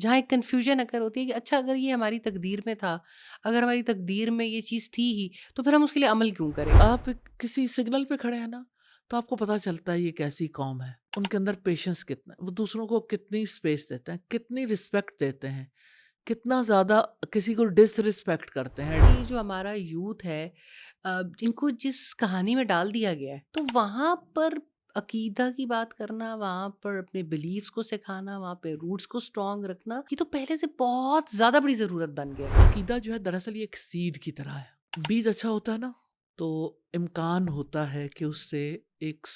جہاں ایک کنفیوژن اگر ہوتی ہے کہ اچھا اگر یہ ہماری تقدیر میں تھا، اگر ہماری تقدیر میں یہ چیز تھی ہی تو پھر ہم اس کے لیے عمل کیوں کریں؟ آپ کسی سگنل پہ کھڑے ہیں نا، تو آپ کو پتا چلتا ہے یہ کیسی قوم ہے، ان کے اندر پیشنس کتنا ہے، وہ دوسروں کو کتنی اسپیس دیتے ہیں، کتنی رسپیکٹ دیتے ہیں، کتنا زیادہ کسی کو ڈس رسپیکٹ کرتے ہیں. یہ جو ہمارا یوتھ ہے ان کو جس کہانی میں ڈال دیا گیا ہے تو وہاں پر عقیدہ کی بات کرنا، وہاں پر اپنے بلیفس کو سکھانا، وہاں پہ روٹس کو اسٹرانگ رکھنا، یہ تو پہلے سے بہت زیادہ بڑی ضرورت بن گیا ہے۔ عقیدہ جو ہے دراصل یہ ایک سیڈ کی طرح ہے. بیج اچھا ہوتا ہے نا، تو امکان ہوتا ہے کہ اس سے ایک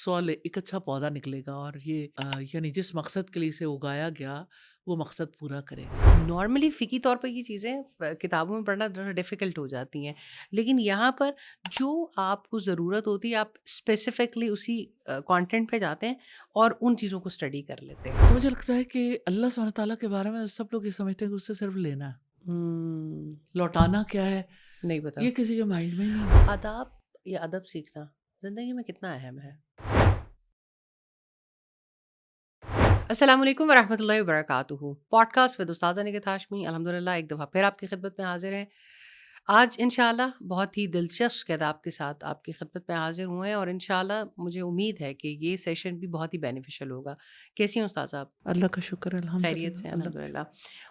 اچھا پودا نکلے گا، اور یہ یعنی جس مقصد کے لیے اسے اگایا گیا وہ مقصد پورا کرے گا. نارملی فقی طور پر یہ چیزیں کتابوں میں پڑھنا ذرا ڈیفیکلٹ ہو جاتی ہیں، لیکن یہاں پر جو آپ کو ضرورت ہوتی ہے آپ اسپیسیفکلی اسی کانٹینٹ پہ جاتے ہیں اور ان چیزوں کو اسٹڈی کر لیتے ہیں۔ تو مجھے لگتا ہے کہ اللہ سبحانہ تعالیٰ کے بارے میں سب لوگ یہ سمجھتے ہیں کہ اس سے صرف لینا ہے، لوٹانا کیا ہے نہیں پتا۔ یہ کسی کے مائنڈ میں ہی نہیں ہے. آداب یا ادب سیکھنا زندگی میں کتنا اہم ہے؟ السلام علیکم ورحمۃ اللہ وبرکاتہ۔ پوڈ کاسٹ ود استاذہ نگہت ہاشمی الحمدللہ ایک دفعہ پھر آپ کی خدمت میں حاضر ہیں۔ آج انشاءاللہ بہت ہی دلچسپ کتاب کے ساتھ آپ کی خدمت میں حاضر ہوئے ہیں، اور انشاءاللہ مجھے امید ہے کہ یہ سیشن بھی بہت ہی بینیفیشل ہوگا۔ کیسی ہیں استاذہ آپ؟ اللہ کا شکر ہے، خیریت الحمدللہ سے؟ اللہ کا الحمدللہ۔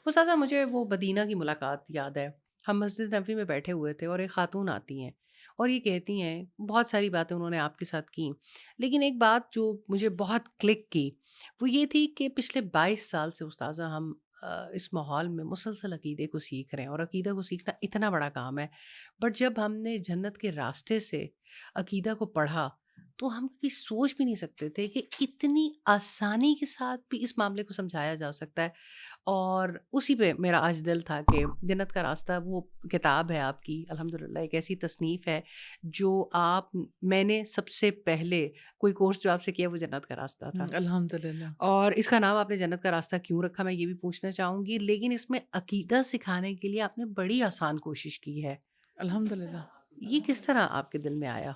استاذہ مجھے وہ مدینہ کی ملاقات یاد ہے، ہم مسجد نبوی میں بیٹھے ہوئے تھے اور ایک خاتون آتی ہیں اور یہ کہتی ہیں، بہت ساری باتیں انہوں نے آپ کے ساتھ کی، لیکن ایک بات جو مجھے بہت کلک کی وہ یہ تھی کہ پچھلے 22 سال سے استاذہ ہم اس ماحول میں مسلسل عقیدے کو سیکھ رہے ہیں، اور عقیدہ کو سیکھنا اتنا بڑا کام ہے، بٹ جب ہم نے جنت کے راستے سے عقیدہ کو پڑھا تو ہم کبھی سوچ بھی نہیں سکتے تھے کہ اتنی آسانی کے ساتھ بھی اس معاملے کو سمجھایا جا سکتا ہے۔ اور اسی پہ میرا آج دل تھا کہ جنت کا راستہ وہ کتاب ہے آپ کی، الحمدللہ ایک ایسی تصنیف ہے جو میں نے سب سے پہلے کوئی کورس جو آپ سے کیا وہ جنت کا راستہ تھا، الحمدللہ. اور اس کا نام آپ نے جنت کا راستہ کیوں رکھا میں یہ بھی پوچھنا چاہوں گی، لیکن اس میں عقیدہ سکھانے کے لیے آپ نے بڑی آسان کوشش کی ہے، الحمدللہ. یہ کس طرح آپ کے دل میں آیا؟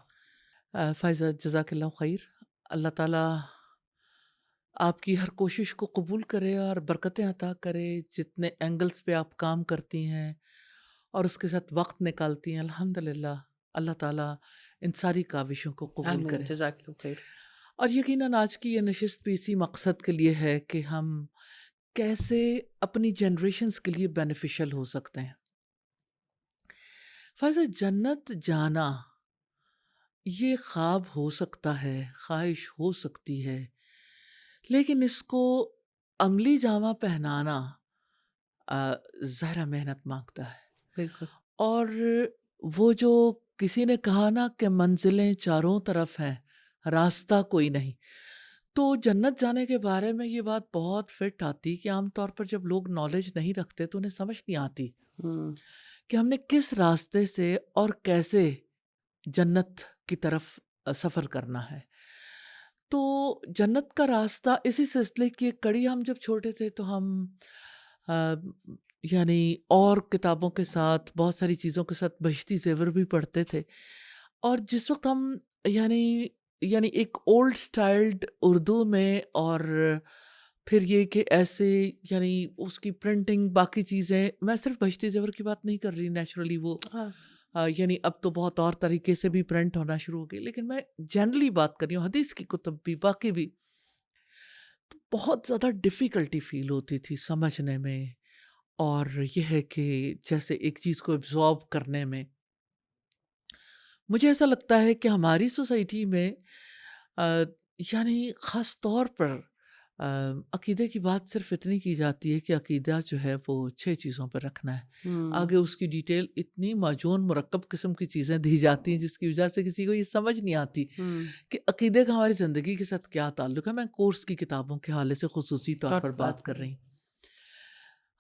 فائزہ جزاک اللہ خیر. اللہ تعالیٰ آپ کی ہر کوشش کو قبول کرے اور برکتیں عطا کرے، جتنے اینگلز پہ آپ کام کرتی ہیں اور اس کے ساتھ وقت نکالتی ہیں، الحمدللہ اللہ تعالیٰ ان ساری کاوشوں کو قبول آمین، کرے. جزاک اللہ خیر۔ اور یقیناً آج کی یہ نشست بھی اسی مقصد کے لیے ہے کہ ہم کیسے اپنی جنریشنز کے لیے بینیفیشل ہو سکتے ہیں. فائزہ، جنت جانا یہ خواب ہو سکتا ہے، خواہش ہو سکتی ہے، لیکن اس کو عملی جامہ پہنانا ظاہرہ محنت مانگتا ہے. بالکل۔ اور وہ جو کسی نے کہا نا کہ منزلیں چاروں طرف ہیں، راستہ کوئی نہیں، تو جنت جانے کے بارے میں یہ بات بہت فٹ آتی کہ عام طور پر جب لوگ نالج نہیں رکھتے تو انہیں سمجھ نہیں آتی ہوں، کہ ہم نے کس راستے سے اور کیسے جنت کی طرف سفر کرنا ہے. تو جنت کا راستہ اسی سلسلے کی ایک کڑی، ہم جب چھوٹے تھے تو ہم آ، یعنی اور کتابوں کے ساتھ بہت ساری چیزوں کے ساتھ بہشتی زیور بھی پڑھتے تھے، اور جس وقت ہم یعنی یعنی ایک اولڈ سٹائلڈ اردو میں، اور پھر یہ کہ ایسے یعنی اس کی پرنٹنگ باقی چیزیں، میں صرف بہشتی زیور کی بات نہیں کر رہی، نیچرلی وہ ہاں، یعنی اب تو بہت اور طریقے سے بھی پرنٹ ہونا شروع ہو گئی، لیکن میں جنرلی بات کر رہی ہوں، حدیث کی کتب بھی باقی بھی. تو بہت زیادہ ڈیفیکلٹی فیل ہوتی تھی سمجھنے میں، اور یہ ہے کہ جیسے ایک چیز کو ایبزارب کرنے میں. مجھے ایسا لگتا ہے کہ ہماری سوسائٹی میں آ، یعنی خاص طور پر عقیدے کی بات صرف اتنی کی جاتی ہے کہ عقیدہ جو ہے وہ 6 چیزوں پر رکھنا ہے. ہوں، آگے اس کی ڈیٹیل اتنی معجون مرکب قسم کی چیزیں دی جاتی ہیں جس کی وجہ سے کسی کو یہ سمجھ نہیں آتی ہوں، کہ عقیدے کا ہماری زندگی کے ساتھ کیا تعلق ہے. میں کورس کی کتابوں کے حوالے سے خصوصی طور طور پر پہ بات بات کر کریں۔ رہی ہوں.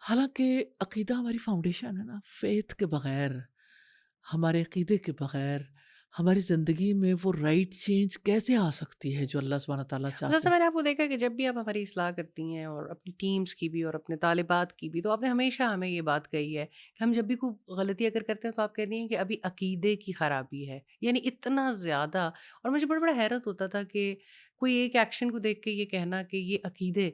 حالانکہ عقیدہ ہماری فاؤنڈیشن ہے نا، فیتھ کے بغیر، ہمارے عقیدے کے بغیر ہماری زندگی میں وہ رائٹ چینج کیسے آ سکتی ہے جو اللہ سبحانہ تعالیٰ چاہتے جیسے ہیں. میں نے آپ کو دیکھا کہ جب بھی آپ ہماری اصلاح کرتی ہیں اور اپنی ٹیمز کی بھی اور اپنے طالبات کی بھی، تو آپ نے ہمیشہ ہمیں یہ بات کہی ہے کہ ہم جب بھی کوئی غلطی اگر کرتے ہیں تو آپ کہتی ہیں کہ ابھی عقیدے کی خرابی ہے، یعنی اتنا زیادہ. اور مجھے بڑا بڑا حیرت ہوتا تھا کہ کوئی ایک ایکشن کو دیکھ کے یہ کہنا کہ یہ عقیدے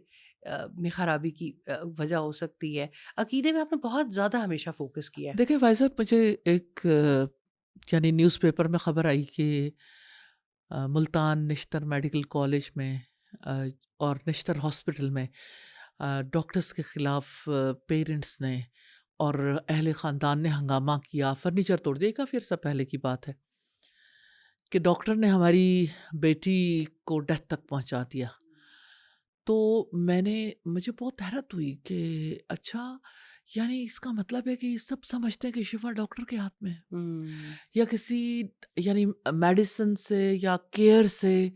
میں خرابی کی وجہ ہو سکتی ہے؟ عقیدے میں آپ نے بہت زیادہ ہمیشہ فوکس کیا ہے۔ دیکھیں بھائی صاحب، مجھے ایک یعنی نیوز پیپر میں خبر آئی کہ ملتان نشتر میڈیکل کالج میں آ، اور نشتر ہاسپٹل میں ڈاکٹرز کے خلاف پیرنٹس نے اور اہل خاندان نے ہنگامہ کیا، فرنیچر توڑ دیا۔ کافی عرصہ پہلے کی بات ہے کہ ڈاکٹر نے ہماری بیٹی کو ڈیتھ تک پہنچا دیا۔ تو مجھے بہت حیرت ہوئی کہ اچھا، یعنی اس کا مطلب ہے کہ یہ سب سمجھتے ہیں کہ شفا ڈاکٹر کے ہاتھ میں ہے، ہوں، یا کسی یعنی میڈیسن سے یا کیئر سے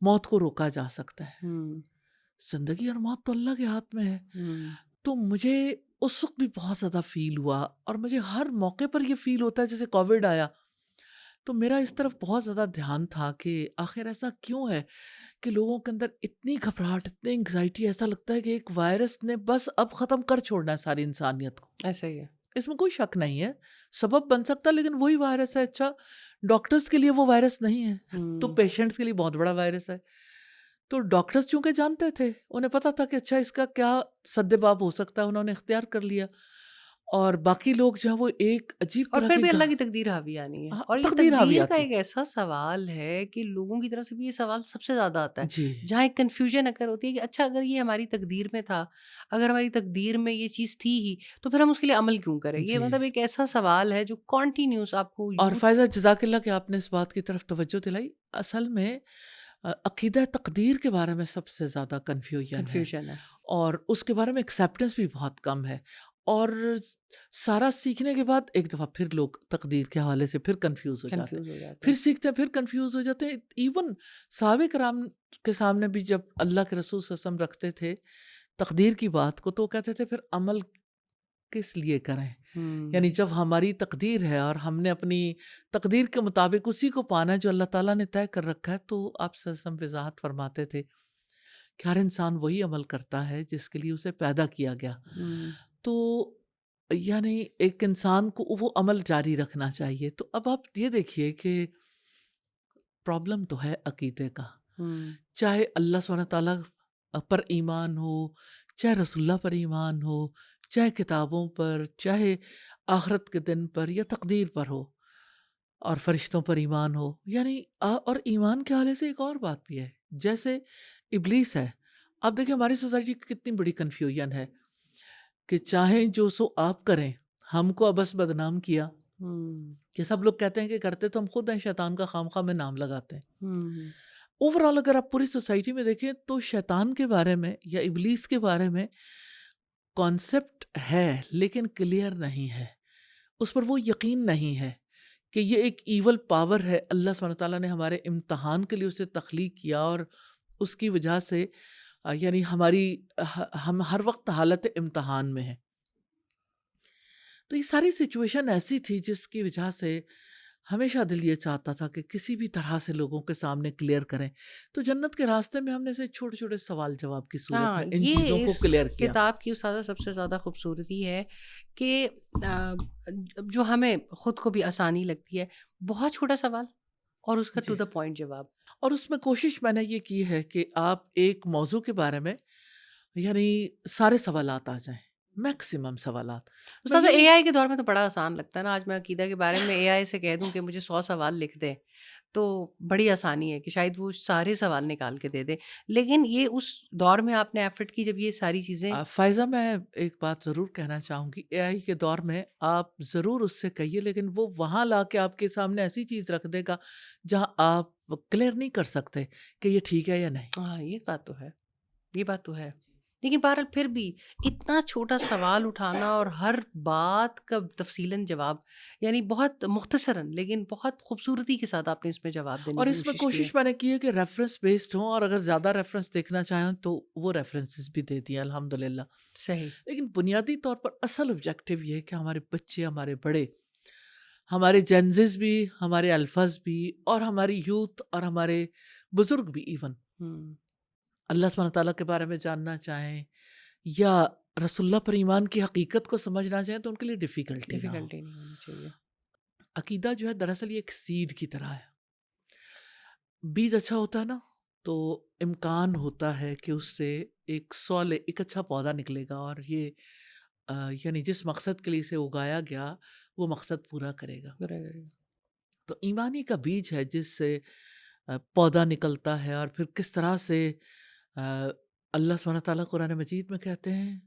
موت کو روکا جا سکتا ہے۔ ہوں، زندگی اور موت تو اللہ کے ہاتھ میں ہے۔ ہوں، تو مجھے اس وقت بھی بہت زیادہ فیل ہوا، اور مجھے ہر موقع پر یہ فیل ہوتا ہے جیسے کووڈ آیا تو میرا اس طرف بہت زیادہ دھیان تھا کہ آخر ایسا کیوں ہے کہ لوگوں کے اندر اتنی گھبراہٹ، اتنی انگزائٹی، ایسا لگتا ہے کہ ایک وائرس نے بس اب ختم کر چھوڑنا ہے ساری انسانیت کو۔ ایسا ہی ہے۔ اس میں کوئی شک نہیں ہے، سبب بن سکتا ہے لیکن وہی وائرس ہے۔ اچھا، ڈاکٹرز کے لیے وہ وائرس نہیں ہے تو ہوں، پیشنٹس کے لیے بہت بڑا وائرس ہے۔ تو ڈاکٹرز چونکہ جانتے تھے، انہیں پتا تھا کہ اچھا اس کا کیا سدباب ہو سکتا ہے، انہوں نے اختیار کر لیا، اور باقی لوگ جو ہیں وہ ایک عجیب اور طرح پھر کی بھی اللہ کی تقدیر حاوی آنی ہے، اور یہ تقدیر تقدیر کا حاویات تھی۔ ایک ایسا سوال ہے کہ لوگوں کی طرف سے بھی یہ سوال سب سے زیادہ آتا ہے، جی جہاں ایک کنفیوژن اگر ہوتی ہے کہ اچھا اگر یہ ہماری تقدیر میں تھا، اگر ہماری تقدیر میں یہ چیز تھی ہی تو پھر ہم اس کے لیے عمل کیوں کریں؟ یہ جی۔ مطلب ایک ایسا سوال ہے جو کنٹینیوس آپ کو اور یوتھ فائزہ، جزاک اللہ کہ آپ نے اس بات کی طرف توجہ دلائی۔ اصل میں عقیدہ تقدیر کے بارے میں سب سے زیادہ کنفیوژن ہے، کنفیوژن ہے، اور اس کے بارے میں ایکسیپٹنس بھی بہت کم ہے، اور سارا سیکھنے کے بعد ایک دفعہ پھر لوگ تقدیر کے حوالے سے پھر کنفیوز ہو جاتے کنفیوز ہو ہیں، جاتے پھر ہیں۔ سیکھتے ہیں، پھر کنفیوز ہو جاتے ہیں۔ ایون صحابہ کرام کے سامنے بھی جب اللہ کے رسول صلی اللہ علیہ وسلم رکھتے تھے تقدیر کی بات کو، تو وہ کہتے تھے پھر عمل کس لیے کریں؟ ہوں، یعنی جب ہماری تقدیر ہے اور ہم نے اپنی تقدیر کے مطابق اسی کو پانا ہے جو اللہ تعالیٰ نے طے کر رکھا ہے، تو آپ صلی اللہ علیہ وسلم وضاحت فرماتے تھے کہ ہر انسان وہی عمل کرتا ہے جس کے لیے اسے پیدا کیا گیا۔ ہوں، تو یعنی ایک انسان کو وہ عمل جاری رکھنا چاہیے۔ تو اب آپ یہ دیکھیے کہ پرابلم تو ہے عقیدے کا، ہوں، چاہے اللہ سبحانہ تعالیٰ پر ایمان ہو، چاہے رسول اللہ پر ایمان ہو، چاہے کتابوں پر، چاہے آخرت کے دن پر یا تقدیر پر ہو، اور فرشتوں پر ایمان ہو، یعنی اور ایمان کے حوالے سے ایک اور بات بھی ہے، جیسے ابلیس ہے۔ اب دیکھیں ہماری سوسائٹی کی کتنی بڑی کنفیوژن ہے کہ چاہیں جو سو آپ کریں، ہم کو ابس بدنام کیا، ہوں، کہ سب لوگ کہتے ہیں کہ کرتے تو ہم خود ہیں، شیطان کا خواہ میں نام لگاتے ہیں۔ ہوں، اوورآل اگر آپ پوری سوسائٹی میں دیکھیں تو شیطان کے بارے میں یا ابلیس کے بارے میں کانسیپٹ ہے لیکن کلیئر نہیں ہے، اس پر وہ یقین نہیں ہے کہ یہ ایک ایول پاور ہے، اللہ سبحانہ تعالیٰ نے ہمارے امتحان کے لیے اسے تخلیق کیا، اور اس کی وجہ سے یعنی ہم ہر وقت حالت امتحان میں ہیں۔ تو یہ ساری سچویشن ایسی تھی جس کی وجہ سے ہمیشہ دل یہ چاہتا تھا کہ کسی بھی طرح سے لوگوں کے سامنے کلیئر کریں۔ تو جنت کے راستے میں ہم نے اسے چھوٹے چھوٹے سوال جواب کی صورت ہاں، میں ان چیزوں یہ کو اس کلیئر کیا۔ کتاب کی استاذہ سب سے زیادہ خوبصورتی ہے کہ آ، جو ہمیں خود کو بھی آسانی لگتی ہے، بہت چھوٹا سوال اور اس کا ٹو جی، دا پوائنٹ جواب۔ اور اس میں کوشش میں نے یہ کی ہے کہ آپ ایک موضوع کے بارے میں یعنی سارے سوالات آ جائیں، میکسیمم سوالات۔ میں استاذہ یہ نہیں، اے آئی کے دور میں تو بڑا آسان لگتا ہے نا، آج میں عقیدہ کے بارے میں اے آئی سے کہہ دوں کہ مجھے 100 سوال لکھ دے تو بڑی آسانی ہے کہ شاید وہ سارے سوال نکال کے دے دے، لیکن یہ اس دور میں آپ نے ایفرٹ کی جب یہ ساری چیزیں۔ فائزہ میں ایک بات ضرور کہنا چاہوں گی، اے آئی کے دور میں آپ ضرور اس سے کہیے، لیکن وہ وہاں لا کے آپ کے سامنے ایسی چیز رکھ دے گا جہاں آپ کلیئر نہیں کر سکتے کہ یہ ٹھیک ہے یا نہیں۔ ہاں، یہ بات تو ہے، یہ بات تو ہے، لیکن بہرحال پھر بھی اتنا چھوٹا سوال اٹھانا اور ہر بات کا تفصیلاً جواب، یعنی بہت مختصراً لیکن بہت خوبصورتی کے ساتھ آپ نے اس میں جواب دینے اور کی اس میں کوشش کی ہے۔ کوشش میں نے کی ہے کہ ریفرنس بیسڈ ہوں، اور اگر زیادہ ریفرنس دیکھنا چاہیں تو وہ ریفرنسز بھی دے دیا الحمدللہ۔ صحیح۔ لیکن بنیادی طور پر اصل آبجیکٹیو یہ ہے کہ ہمارے بچے، ہمارے بڑے، ہمارے جینزز بھی، ہمارے الفاظ بھی، اور ہماری یوتھ اور ہمارے بزرگ بھی ایون ہوں، اللہ سبحانہ تعالیٰ کے بارے میں جاننا چاہیں یا رسول اللہ پر ایمان کی حقیقت کو سمجھنا چاہیں تو ان کے لیے ڈیفیکلٹی نہ ہو۔ ڈیفیکلٹی نہیں ہونی چاہیے۔ عقیدہ جو ہے دراصل یہ ایک سیڈ کی طرح ہے، بیج اچھا ہوتا ہے نا، تو امکان ہوتا ہے کہ اس سے ایک سولے ایک اچھا پودا نکلے گا، اور یہ یعنی جس مقصد کے لیے اسے اگایا گیا وہ مقصد پورا کرے گا۔ برابر۔ تو ایمانی کا بیج ہے جس سے پودا نکلتا ہے، اور پھر کس طرح سے آ، اللہ سبحانہ تعالیٰ قرآن مجید میں کہتے ہیں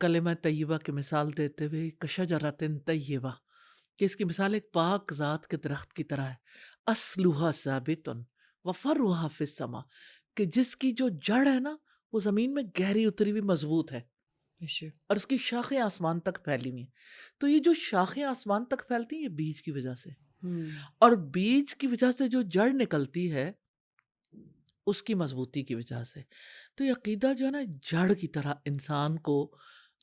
کلمہ طیبہ کی مثال دیتے ہوئے کشجرۃ طیبہ، کہ اس کی مثال ایک پاک ذات کے درخت کی طرح ہے، اصلها ثابت وفرعها فی السماء، کہ جس کی جو جڑ ہے نا وہ زمین میں گہری اتری ہوئی مضبوط ہے، بے شک۔ اور اس کی شاخیں آسمان تک پھیلی ہوئی ہیں۔ تو یہ جو شاخیں آسمان تک پھیلتی ہیں یہ بیج کی وجہ سے، اور بیج کی وجہ سے جو جڑ نکلتی ہے اس کی مضبوطی کی وجہ سے۔ تو یہ عقیدہ جو ہے نا جڑ کی طرح انسان کو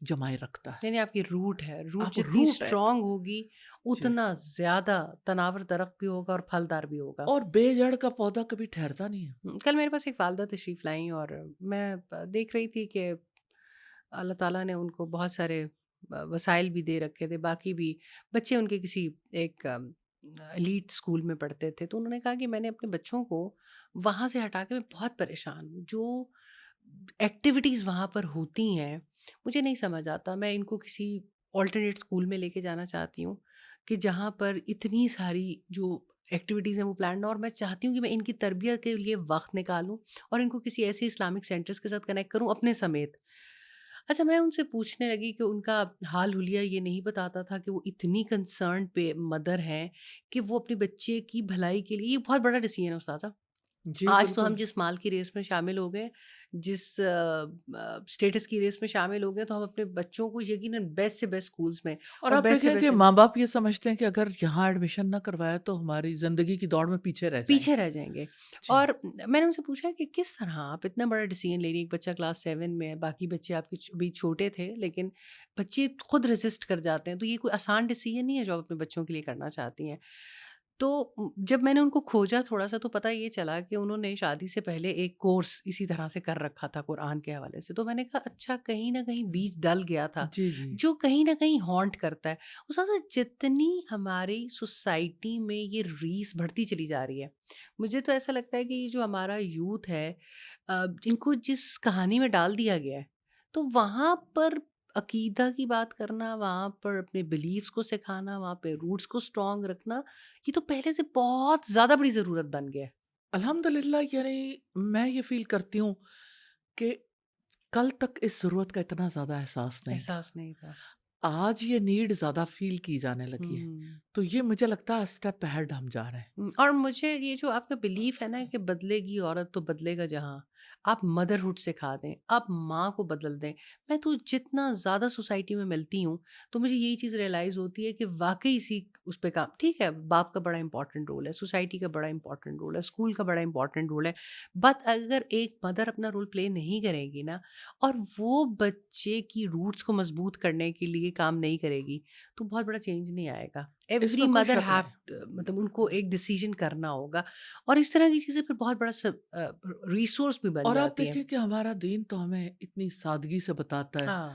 جمائے رکھتا ہے، یعنی آپ کی روٹ ہے، روٹ آپ جتنی روٹ ہے اسٹرانگ ہوگی جی۔ اتنا زیادہ تناور درخت بھی ہوگا اور پھلدار بھی ہوگا۔ اور بے جڑ کا پودا کبھی ٹھہرتا نہیں ہے۔ کل میرے پاس ایک والدہ تشریف لائیں اور میں دیکھ رہی تھی کہ اللہ تعالیٰ نے ان کو بہت سارے وسائل بھی دے رکھے تھے، باقی بھی بچے ان کے کسی ایک ایلیٹ اسکول میں پڑھتے تھے، تو انہوں نے کہا کہ میں نے اپنے بچوں کو وہاں سے ہٹا کے میں بہت پریشان ہوں، جو ایکٹیویٹیز وہاں پر ہوتی ہیں مجھے نہیں سمجھ آتا، میں ان کو کسی آلٹرنیٹ اسکول میں لے کے جانا چاہتی ہوں کہ جہاں پر اتنی ساری جو ایکٹیویٹیز ہیں وہ پلانڈ ہیں، اور میں چاہتی ہوں کہ میں ان کی تربیت کے لیے وقت نکالوں اور ان کو کسی ایسے اسلامک سینٹرز کے ساتھ کنیکٹ کروں اپنے سمیت۔ اچھا، میں ان سے پوچھنے لگی کہ ان کا حال حلیہ یہ نہیں بتاتا تھا کہ وہ اتنی کنسرنڈ پہ مدر ہیں کہ وہ اپنے بچے کی بھلائی کے لیے، یہ بہت بڑا ڈیسیژن ہے استاذہ۔ جی آج تو بالکل۔ ہم جس مال کی ریس میں شامل ہو گئے، جس اسٹیٹس کی ریس میں شامل ہو گئے، تو ہم اپنے بچوں کو یقیناً بیسٹ سے بیسٹ اسکولس میں اور اور آپ بیسٹ سے دیکھیں کہ بیسٹ ماں باپ یہ سمجھتے ہیں کہ اگر یہاں ایڈمیشن نہ کروایا تو ہماری زندگی کی دوڑ میں پیچھے رہ جائیں پیچھے رہ جائیں گے۔ گے۔ جی اور میں نے ان سے پوچھا کہ کس طرح آپ اتنا بڑا ڈیسیژن لے رہی ہیں، ایک بچہ کلاس 7 میں ہے، باقی بچے آپ کے بھی چھوٹے تھے، لیکن بچے خود ریزسٹ کر جاتے ہیں، تو یہ کوئی آسان ڈیسیژن نہیں ہے جو آپ اپنے بچوں کے لیے کرنا چاہتی ہیں۔ تو جب میں نے ان کو کھوجا تھوڑا سا، تو پتہ یہ چلا کہ انہوں نے شادی سے پہلے ایک کورس اسی طرح سے کر رکھا تھا قرآن کے حوالے سے، تو میں نے کہا اچھا کہیں نہ کہیں بیج ڈل گیا تھا جی جی جو کہیں نہ کہیں ہانٹ کرتا ہے۔ استاد جتنی ہماری سوسائٹی میں یہ ریس بڑھتی چلی جا رہی ہے، مجھے تو ایسا لگتا ہے کہ یہ جو ہمارا یوتھ ہے، ان کو جس کہانی میں ڈال دیا گیا ہے، تو وہاں پر عقیدہ کی بات کرنا، وہاں پر اپنے بلیفس کو سکھانا، وہاں پہ روٹس کو اسٹرانگ رکھنا، یہ تو پہلے سے بہت زیادہ بڑی ضرورت بن گیا ہے۔ الحمدللہ، یعنی میں یہ فیل کرتی ہوں کہ کل تک اس ضرورت کا اتنا زیادہ احساس نہیں تھا، احساس نہیں تھا۔ آج یہ نیڈ زیادہ فیل کی جانے لگی ہے، ہوں۔ تو یہ مجھے لگتا ہے اسٹیپ اہیڈ ہم جا رہے ہیں۔ اور مجھے یہ جو آپ کا بلیف ہے نا کہ بدلے گی عورت تو بدلے گا جہاں، آپ مدرہڈ سکھا دیں، آپ ماں کو بدل دیں۔ میں تو جتنا زیادہ سوسائٹی میں ملتی ہوں تو مجھے یہی چیز ریئلائز ہوتی ہے کہ واقعی اسی اس پہ کام، ٹھیک ہے باپ کا بڑا امپورٹنٹ رول ہے، سوسائٹی کا بڑا امپورٹنٹ رول ہے، اسکول کا بڑا امپورٹنٹ رول ہے، بٹ اگر ایک مدر اپنا رول پلے نہیں کرے گی نا، اور وہ بچے کی روٹس کو مضبوط کرنے کے لیے کام نہیں کرے گی، تو بہت بڑا چینج نہیں آئے گا۔ اس ایوری میں کوئی مدر شک نہیں۔ ہیو، مطلب ان کو ایک ڈیسیژن کرنا ہوگا، اور اس طرح کی چیزیں پھر بہت بڑا ریسورس بھی بن اور آپ جاتی ہیں۔ دیکھیں کہ ہمارا دین تو ہمیں اتنی سادگی سے بتاتا ہے، ہاں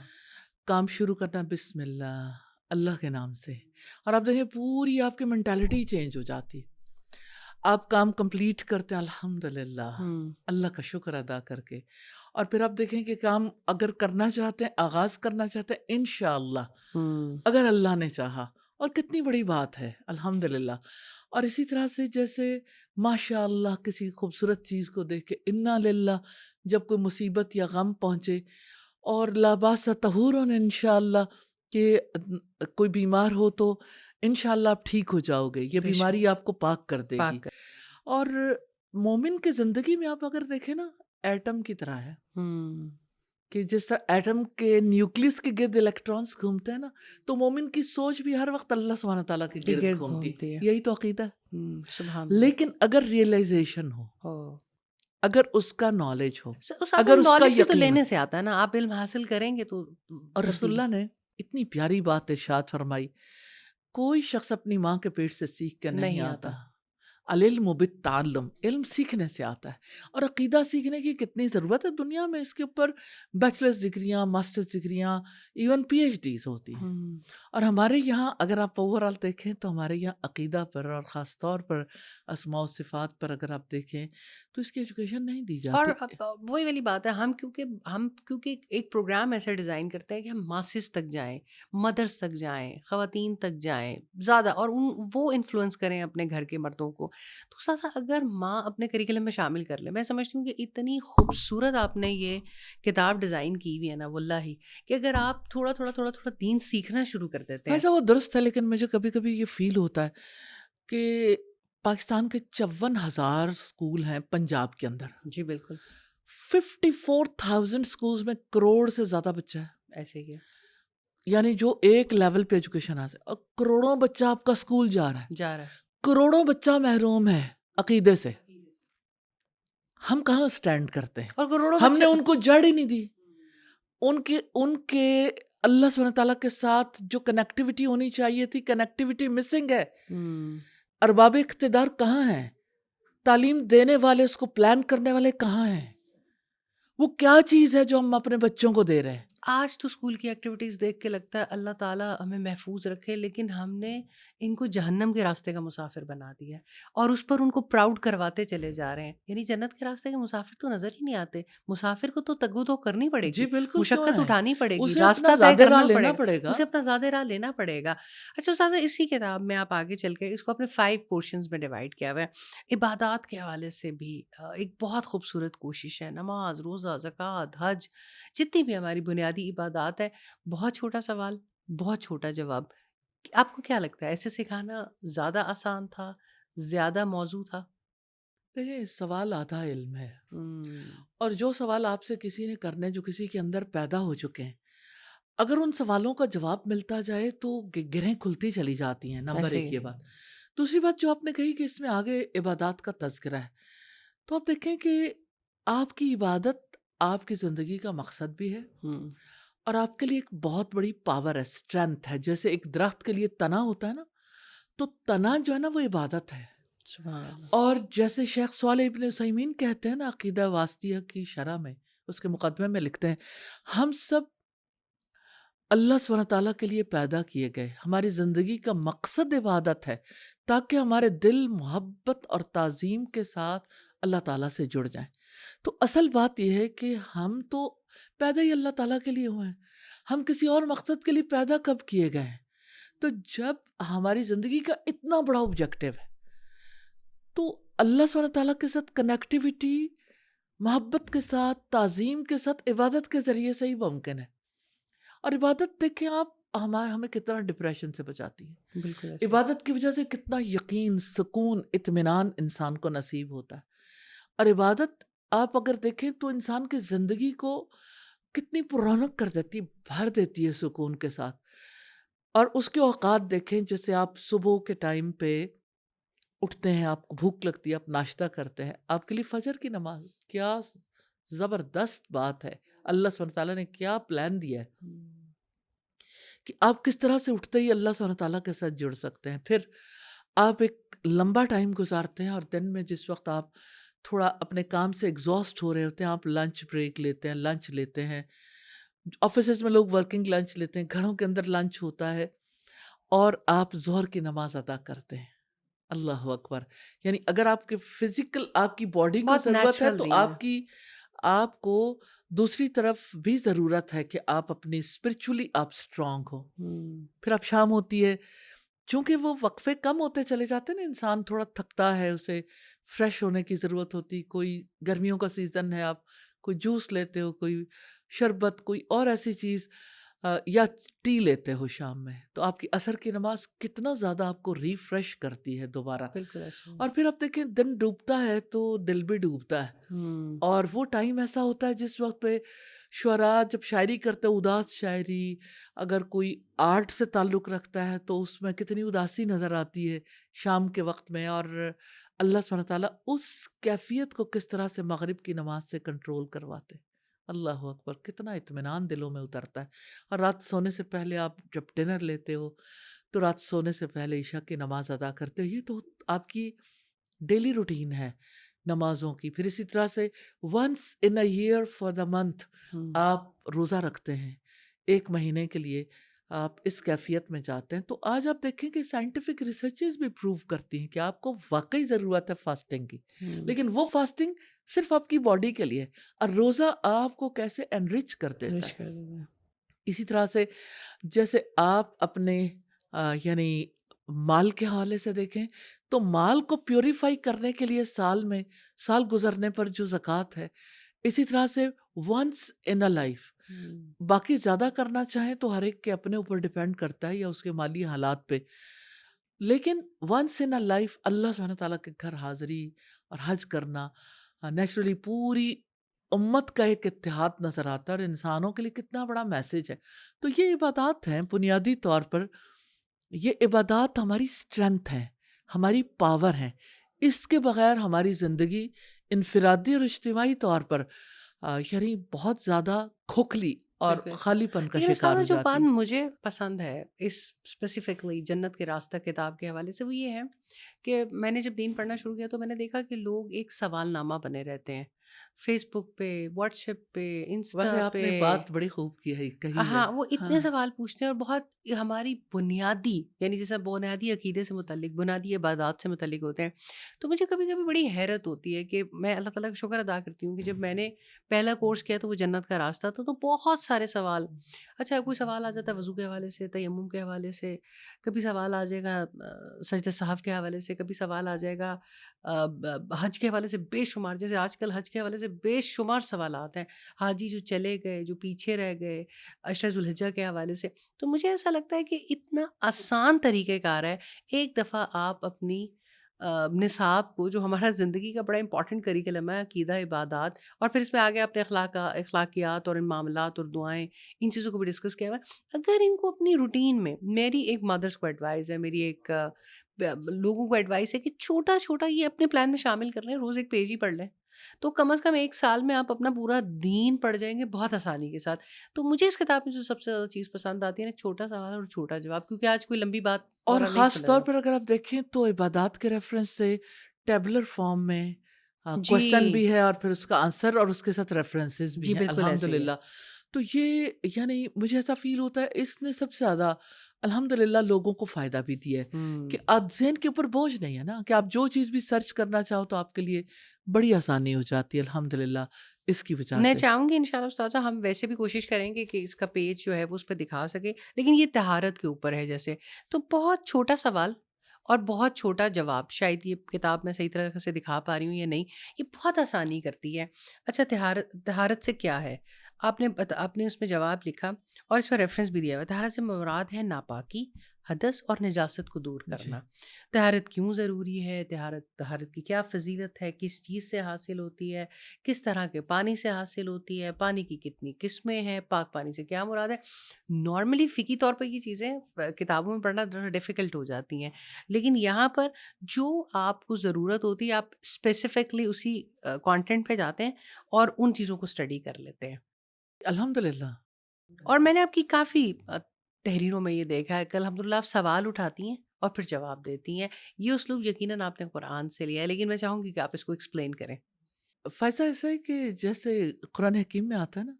کام شروع کرنا بسم اللہ، اللہ کے نام سے، اور آپ دیکھیں پوری آپ کی مینٹالٹی چینج ہو جاتی ہے۔ آپ کام کمپلیٹ کرتے ہیں الحمدللہ، ہوں اللہ کا شکر ادا کر کے، اور پھر آپ دیکھیں کہ کام اگر کرنا چاہتے ہیں، آغاز کرنا چاہتے ہیں، انشاءاللہ ہوں اگر اللہ نے چاہا، اور کتنی بڑی بات ہے الحمدللہ۔ اور اسی طرح سے جیسے ماشاء اللہ کسی خوبصورت چیز کو دیکھ کے انا للہ، جب کوئی مصیبت یا غم پہنچے، اور لا باس طہور انشاءاللہ، کہ کوئی بیمار ہو تو انشاءاللہ آپ ٹھیک ہو جاؤ گے، یہ بے شک، بیماری آپ کو پاک کر دے گی۔ پاک کر۔ اور مومن کی زندگی میں آپ اگر دیکھیں نا، ایٹم کی طرح ہے، ہوں کہ جس طرح ایٹم کے نیوکلس کے گرد الیکٹرانز گھومتے ہیں نا، تو مومن کی سوچ بھی ہر وقت اللہ سبحانہ تعالیٰ کے کے گرد گرد گھومتی گھومتی ہے۔ ہے، یہی تو عقیدہ ہے۔ سبحان اللہ۔ لیکن اگر ریئلائزیشن ہو، ہو اگر اس کا نالج ہو، ساتھ اگر اس کا نالج بھی تو یقین ہو، لینے سے آتا ہے نا، آپ علم حاصل کریں گے تو اور رسول تبدیلی۔ اللہ نے اتنی پیاری بات ارشاد فرمائی، کوئی شخص اپنی ماں کے پیٹ سے سیکھ کے نہیں نہیں آتا، آتا۔ العلم بالتعلم، علم سیکھنے سے آتا ہے، اور عقیدہ سیکھنے کی کتنی ضرورت ہے دنیا میں، اس کے اوپر بیچلرز ڈگریاں، ماسٹرز ڈگریاں، ایون پی ایچ ڈیز ہوتی ہیں۔ ہوں۔ اور ہمارے یہاں اگر آپ اوور آل دیکھیں تو ہمارے یہاں عقیدہ پر اور خاص طور پر اسماء و صفات پر اگر آپ دیکھیں تو اس کی ایجوکیشن نہیں دی اور جاتی۔ اب وہی والی بات ہے، ہم کیونکہ ایک پروگرام ایسا ڈیزائن کرتے ہیں کہ ہم ماسز تک جائیں، مدرس تک جائیں، خواتین تک جائیں زیادہ، اور وہ انفلوئنس کریں اپنے گھر کے مردوں کو۔ تو ساتھ اگر ماں اپنے کریکلم میں شامل کر لے، میں سمجھتی ہوں کہ اتنی خوبصورت آپ نے یہ کتاب ڈیزائن کی ہوئی ہے نا واللہ، کہ اگر آپ تھوڑا تھوڑا تھوڑا تھوڑا دین سیکھنا شروع کر دیتے ہیں۔ ایسا وہ درست ہے، لیکن مجھے کبھی کبھی یہ فیل ہوتا ہے کہ پاکستان کے 54,000 اسکول ہیں پنجاب کے اندر، جی بالکل 54,000 اسکولز میں کروڑ سے زیادہ بچہ ہے، ایسے ہی ہے، یعنی جو ایک لیول پہ ایجوکیشن حاصل، اور کروڑوں بچہ آپ کا اسکول جا رہا ہے، جا رہا ہے۔ کروڑوں بچہ محروم ہے عقیدے سے۔ ہم کہاں اسٹینڈ کرتے ہیں؟ اور کروڑوں ہم بچے نے ان کو جڑ ہی نہیں دی، ان کے اللہ سبحانہ تعالیٰ کے ساتھ جو کنیکٹیوٹی ہونی چاہیے تھی، کنیکٹیوٹی مسنگ ہے۔ ہوں۔ ارباب اقتدار کہاں ہیں؟ تعلیم دینے والے، اس کو پلان کرنے والے کہاں ہیں؟ وہ کیا چیز ہے جو ہم اپنے بچوں کو دے رہے ہیں؟ آج تو اسکول کی ایکٹیویٹیز دیکھ کے لگتا ہے اللہ تعالیٰ ہمیں محفوظ رکھے، لیکن ہم نے ان کو جہنم کے راستے کا مسافر بنا دیا ہے، اور اس پر ان کو پراؤڈ کرواتے چلے جا رہے ہیں۔ یعنی جنت کے راستے کے مسافر تو نظر ہی نہیں آتے، مسافر کو تو تگ و دو کرنی پڑے جی گی، بالکل، کیوں مشقت ہے؟ اٹھانی پڑے گی، اسے اپنا راستہ طے زیادہ راہ کرنا لینا پڑے گا، پڑے گا۔ اسے اپنا زیادہ راہ لینا پڑے گا۔ اچھا استاذہ، اسی کتاب میں آپ آگے چل کے اس کو اپنے 5 پورشنز میں ڈیوائڈ کیا ہوا ہے۔ عبادات کے حوالے سے بھی ایک بہت خوبصورت کوشش ہے، نماز، روزہ، زکوٰۃ، حج، جتنی بھی ہماری بنیادی عبادات ہے۔ بہت چھوٹا سوال، بہت چھوٹا جواب، آپ کو کیا لگتا ہے ایسے سکھانا زیادہ آسان تھا، زیادہ موزوں تھا؟ دیکھیں، سوال آدھا علم ہے، ہوں، اور جو سوال آپ سے کسی نے کرنے، جو کسی کے اندر پیدا ہو چکے ہیں، اگر ان سوالوں کا جواب ملتا جائے تو گرہیں کھلتی چلی جاتی ہیں۔ نمبر ایسے ایک ہی یہ ہے۔ بات۔ دوسری بات جو آپ نے کہی کہ اس میں آگے عبادات کا تذکرہ ہے، تو آپ دیکھیں کہ آپ کی عبادت آپ کی زندگی کا مقصد بھی ہے، ہوں، اور آپ کے لیے ایک بہت بڑی پاور ہے، اسٹرینتھ ہے۔ جیسے ایک درخت کے لیے تنا ہوتا ہے نا، تو تنا جو ہے نا وہ عبادت ہے۔ سبحان اللہ۔ اور جیسے شیخ صالح ابن عثیمین کہتے ہیں نا عقیدہ واسطیہ کی شرح میں، اس کے مقدمے میں لکھتے ہیں، ہم سب اللہ سبحانہ تعالیٰ کے لیے پیدا کیے گئے، ہماری زندگی کا مقصد عبادت ہے، تاکہ ہمارے دل محبت اور تعظیم کے ساتھ اللہ تعالیٰ سے جڑ جائیں۔ تو اصل بات یہ ہے کہ ہم تو پیدا ہی اللہ تعالیٰ کے لیے ہوئے ہیں، ہم کسی اور مقصد کے لیے پیدا کب کیے گئے ہیں؟ تو جب ہماری زندگی کا اتنا بڑا آبجیکٹو ہے، تو اللہ سبحانہ تعالیٰ کے ساتھ کنیکٹیوٹی محبت کے ساتھ، تعظیم کے ساتھ، عبادت کے ذریعے سے ہی ممکن ہے۔ اور عبادت دیکھیں آپ، ہمیں کتنا ڈپریشن سے بچاتی ہے، بالکل ایسے ہی۔ عبادت کی وجہ سے کتنا یقین، سکون، اطمینان انسان کو نصیب ہوتا ہے۔ اور عبادت آپ اگر دیکھیں تو انسان کی زندگی کو کتنی پررونق کر دیتی ہے، بھر دیتی ہے سکون کے ساتھ۔ اور اس کے اوقات دیکھیں، جیسے آپ صبح کے ٹائم پہ اٹھتے ہیں، آپ کو بھوک لگتی ہے، آپ ناشتہ کرتے ہیں، آپ کے لیے فجر کی نماز کیا زبردست بات ہے، اللہ سبحانہ تعالیٰ نے کیا پلان دیا ہے ہوں، کہ آپ کس طرح سے اٹھتے ہی اللہ سبحانہ تعالیٰ کے ساتھ جڑ سکتے ہیں۔ پھر آپ ایک لمبا ٹائم گزارتے ہیں، اور دن میں جس وقت آپ تھوڑا اپنے کام سے ایگزاسٹ ہو رہے ہوتے ہیں، آپ لنچ بریک لیتے ہیں، لنچ لیتے ہیں۔ آفیسز میں لوگ ورکنگ لنچ لیتے ہیں، گھروں کے اندر لنچ ہوتا ہے، اور آپ ظہر کی نماز ادا کرتے ہیں۔ اللہ اکبر! یعنی اگر آپ کے فزیکل، آپ کی باڈی کو بہت ضرورت ہے، نیچرل تو دین ہے۔ آپ کو دوسری طرف بھی ضرورت ہے کہ آپ اپنی اسپرچولی آپ اسٹرانگ ہو۔ ہوں، پھر اب شام ہوتی ہے، چونکہ وہ وقفے کم ہوتے چلے جاتے ہیں نا، انسان تھوڑا تھکتا ہے، اسے فریش ہونے کی ضرورت ہوتی۔ کوئی گرمیوں کا سیزن ہے، آپ کوئی جوس لیتے ہو، کوئی شربت، کوئی اور ایسی چیز، یا ٹی لیتے ہو شام میں، تو آپ کی عصر کی نماز کتنا زیادہ آپ کو ریفریش کرتی ہے دوبارہ۔ بالکل ایسے ہی۔ اور پھر آپ دیکھیں دن ڈوبتا ہے تو دل بھی ڈوبتا ہے، ہوں، اور وہ ٹائم ایسا ہوتا ہے جس وقت پہ شعراء جب شاعری کرتے ہیں، اداس شاعری، اگر کوئی آرٹ سے تعلق رکھتا ہے تو اس میں کتنی اداسی نظر آتی ہے شام کے وقت میں، اور اللہ سبحانہ تعالیٰ اس کیفیت کو کس طرح سے مغرب کی نماز سے کنٹرول کرواتے۔ اللہ اکبر! کتنا اطمینان دلوں میں اترتا ہے۔ اور رات سونے سے پہلے آپ جب ڈنر لیتے ہو، تو رات سونے سے پہلے عشاء کی نماز ادا کرتے ہو، یہ تو آپ کی ڈیلی روٹین ہے نمازوں کی. پھر اسی طرح سے once in a year for the month ہوں آپ روزہ رکھتے ہیں، ایک مہینے کے لیے آپ اس کیفیت میں جاتے ہیں. تو آج آپ دیکھیں کہ سائنٹیفک ریسرچز بھی پروو کرتی ہیں کہ آپ کو واقعی ضرورت ہے فاسٹنگ کی، ہوں لیکن وہ فاسٹنگ صرف آپ کی باڈی کے لیے، اور روزہ آپ کو کیسے انرچ کر دیتا رش ہے. کر دیتے ہیں. اسی طرح سے جیسے آپ اپنے یعنی مال کے حوالے سے دیکھیں تو مال کو پیوریفائی کرنے کے لیے سال گزرنے پر جو زکوٰۃ ہے، اسی طرح سے ونس ان اے لائف. ہوں باقی زیادہ کرنا چاہیں تو ہر ایک کے اپنے اوپر ڈیپینڈ کرتا ہے یا اس کے مالی حالات پہ، لیکن ونس ان اے لائف اللہ سبحانہ تعالیٰ کے گھر حاضری اور حج کرنا نیچرلی پوری امت کا ایک اتحاد نظر آتا ہے، اور انسانوں کے لیے کتنا بڑا میسج ہے. تو یہ عبادات ہیں بنیادی طور پر، یہ عبادات ہماری اسٹرینتھ ہیں، ہماری پاور ہیں. اس کے بغیر ہماری زندگی انفرادی اور اجتماعی طور پر یعنی بہت زیادہ کھوکھلی اور ایگزیکٹلی. خالی پن کا لیکن شکار استاد ہو جو بات جاتی. مجھے پسند ہے اس اسپیسیفکلی جنت کے راستہ کتاب کے حوالے سے وہ یہ ہے کہ میں نے جب دین پڑھنا شروع کیا تو میں نے دیکھا کہ لوگ ایک سوال نامہ بنے رہتے ہیں فیس بک پہ، واٹس ایپ پہ، ویسے انسٹا آپ پہ. نے بات بڑی خوب کی ہے کہی ہے. ہاں وہ ہاں اتنے سوال پوچھتے ہیں اور بہت ہماری بنیادی یعنی جیسے بنیادی عقیدے سے متعلق، بنیادی عبادات سے متعلق ہوتے ہیں. تو مجھے کبھی کبھی بڑی حیرت ہوتی ہے کہ میں اللہ تعالیٰ کا شکر ادا کرتی ہوں کہ جب میں نے پہلا کورس کیا تو وہ جنت کا راستہ تھا، تو بہت سارے سوال. اچھا کوئی سوال آ جاتا ہے وضو کے حوالے سے، تیمم کے حوالے سے، کبھی سوال آ جائے گا سجدہ صحف کے حوالے سے، کبھی سوال آ جائے گا حج کے حوالے سے. بے شمار، جیسے آج کل حج کے حوالے سے بے شمار سوالات ہیں. حاجی جو چلے گئے، جو پیچھے رہ گئے، عشرہ ذوالحجہ کے حوالے سے. تو مجھے ایسا لگتا ہے کہ اتنا آسان طریقہ کار ہے. ایک دفعہ آپ اپنی نصاب کو، جو ہمارا زندگی کا بڑا امپورٹنٹ کریکلم ہے، عقیدہ، عبادات، اور پھر اس میں آگے اپنے اخلاقیات اور ان معاملات اور دعائیں، ان چیزوں کو بھی ڈسکس کیا ہوا ہے. اگر ان کو اپنی روٹین میں، میری ایک مدرس کو ایڈوائز ہے، میری ایک لوگوں کو ایڈوائس ہے کہ چھوٹا چھوٹا یہ اپنے پلان میں شامل کر لیں، روز ایک پیج ہی پڑھ لیں، تو کم از کم ایک سال میں آپ اپنا پورا دین پڑھ جائیں گے بہت آسانی کے ساتھ. تو مجھے اس کتاب میں جو سب سے زیادہ چیز پسند آتی ہے نا، چھوٹا سوال اور چھوٹا جواب، کیونکہ آج کوئی لمبی بات اور دورہ نہیں خاص چلے طور گا. پر اگر آپ دیکھیں تو عبادات کے ریفرنس سے ٹیبلر فارم میں کوشچن جی بھی ہے، اور پھر اس کا آنسر اور اس کے ساتھ ریفرنسز بھی جی ہیں بالکل ایسے ہی ہے. الحمدللہ. تو یہ یعنی مجھے ایسا فیل ہوتا ہے اس نے سب سے زیادہ الحمدللہ لوگوں کو فائدہ بھی دیا ہے ہوں کہ آپ ذہن کے اوپر بوجھ نہیں ہے نا، کہ آپ جو چیز بھی سرچ کرنا چاہو تو آپ کے لیے بڑی آسانی ہو جاتی ہے الحمدللہ اس کی وجہ میں سے. چاہوں گی انشاءاللہ استاذہ ہم ویسے بھی کوشش کریں گے کہ اس کا پیج جو ہے وہ اس پہ دکھا سکے، لیکن یہ طہارت کے اوپر ہے جیسے. تو بہت چھوٹا سوال اور بہت چھوٹا جواب، شاید یہ کتاب میں صحیح طرح سے دکھا پا رہی ہوں یا نہیں، یہ بہت آسانی کرتی ہے. اچھا طہارت سے کیا ہے؟ آپ نے اس میں جواب لکھا اور اس میں ریفرنس بھی دیا ہوا ہے. طہارت سے مراد ہے ناپاکی، حدث اور نجاست کو دور جی کرنا. طہارت کیوں ضروری ہے؟ طہارت کی کیا فضیلت ہے؟ کس چیز سے حاصل ہوتی ہے؟ کس طرح کے پانی سے حاصل ہوتی ہے؟ پانی کی کتنی قسمیں ہیں؟ پاک پانی سے کیا مراد ہے؟ نارملی فقہی طور پہ یہ چیزیں کتابوں میں پڑھنا ذرا ڈیفیکلٹ ہو جاتی ہیں، لیکن یہاں پر جو آپ کو ضرورت ہوتی ہے آپ اسپیسیفکلی اسی کانٹینٹ پہ جاتے ہیں اور ان چیزوں کو اسٹڈی کر لیتے ہیں. الحمدللہ. اور میں نے آپ کی کافی تحریروں میں یہ دیکھا ہے کہ الحمدللہ آپ سوال اٹھاتی ہیں اور پھر جواب دیتی ہیں. یہ اسلوب یقیناً آپ نے قرآن سے لیا ہے، لیکن میں چاہوں گی کہ آپ اس کو ایکسپلین کریں. فائزہ ایسا ہے کہ جیسے قرآن حکیم میں آتا ہے نا